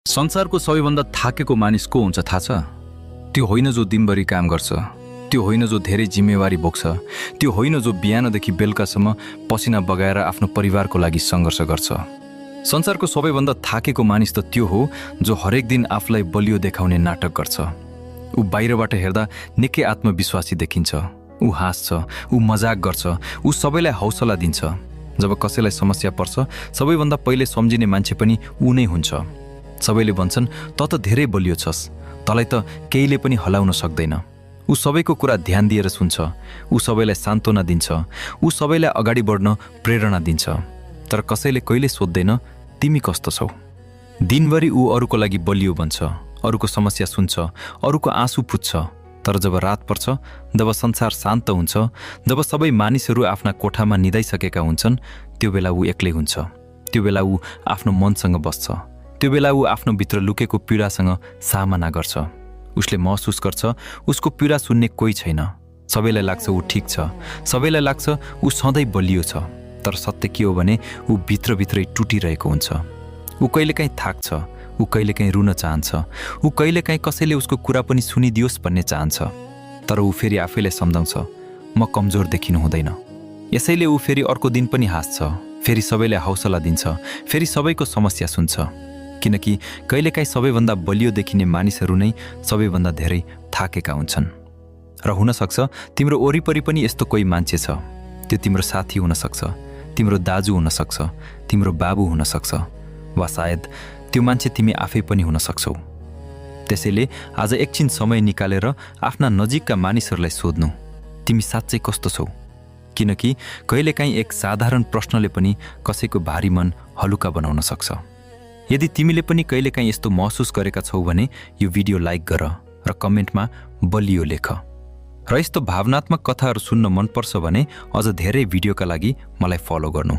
संसारको सबैभन्दा थाकेको मानिस को हुन्छ थाहा छ? त्यो होइन जो दिनभरि काम गर्छ, त्यो होइन जो धेरै जिम्मेवारी बोक्छ, त्यो होइन जो बिहानदेखि बेलुकासम्म पसिना बगाएर आफ्नो परिवारको लागि सङ्घर्ष गर्छ। संसारको सबैभन्दा थाकेको मानिस त त्यो हो जो हरेक दिन आफूलाई बलियो देखाउने नाटक गर्छ। ऊ बाहिरबाट हेर्दा निकै आत्मविश्वासी देखिन्छ, ऊ हाँस्छ, ऊ मजाक गर्छ, ऊ सबैलाई हौसला दिन्छ। जब कसैलाई समस्या पर्छ सबैभन्दा पहिले सम्झिने मान्छे पनि ऊ नै हुन्छ। सबैले भन्छन् त धेरै बलियो छस्, तँलाई त केहीले पनि हलाउन सक्दैन। ऊ सबैको कुरा ध्यान दिएर सुन्छ, ऊ सबैलाई सान्त्वना दिन्छ, ऊ सबैलाई अगाडि बढ्न प्रेरणा दिन्छ। तर कसैले कहिले सोध्दैन तिमी कस्तो छौ। दिनभरि ऊ अरूको लागि बलियो बन्छ, अरूको समस्या सुन्छ, अरूको आँसु पुज्छ। तर जब रात पर्छ, जब संसार शान्त हुन्छ, जब सबै मानिसहरू आफ्ना कोठामा निदाइसकेका हुन्छन्, त्यो बेला ऊ एक्लै हुन्छ। त्यो बेला ऊ आफ्नो मनसँग बस्छ, त्यो बेला ऊ आफ्नो भित्र लुकेको पीडासँग सामना गर्छ। उसले महसुस गर्छ उसको पीडा सुन्ने कोही छैन। सबैलाई लाग्छ ऊ ठिक छ, सबैलाई लाग्छ ऊ सधैँ बलियो छ। तर सत्य के हो भने ऊ भित्रभित्रै टुटिरहेको हुन्छ। ऊ कहिलेकाहीँ थाक्छ, ऊ कहिलेकाहीँ रुन चाहन्छ, ऊ कहिलेकाहीँ कसैले उसको कुरा पनि सुनिदियोस् भन्ने चाहन्छ। तर ऊ फेरि आफैलाई सम्झाउँछ म कमजोर देखिनु हुँदैन। यसैले ऊ फेरि अर्को दिन पनि हाँस्छ, फेरि सबैलाई हौसला दिन्छ, फेरि सबैको समस्या सुन्छ। किनकि कहिलेकाहीँ सबैभन्दा बलियो देखिने मानिसहरू नै सबैभन्दा धेरै थाकेका हुन्छन्। र हुनसक्छ तिम्रो वरिपरि पनि यस्तो कोही मान्छे छ। त्यो तिम्रो साथी हुनसक्छ, तिम्रो दाजु हुनसक्छ, तिम्रो बाबु हुनसक्छ, वा सायद त्यो मान्छे तिमी आफै पनि हुन सक्छौ। त्यसैले आज एकछिन समय निकालेर आफ्ना नजिकका मानिसहरूलाई सोध्नु तिमी साँच्चै कस्तो छौ। किनकि कहिलेकाहीँ एक साधारण प्रश्नले पनि कसैको भारी मन हलुका बनाउन सक्छ। यदि तिमीले पनि कहिलेकाहीँ यस्तो महसुस गरेका छौ भने यो भिडियो लाइक गर र कमेन्टमा बलियो लेख। र यस्तो भावनात्मक कथाहरू सुन्न मनपर्छ भने अझ धेरै भिडियोका लागि मलाई फलो गर्नु।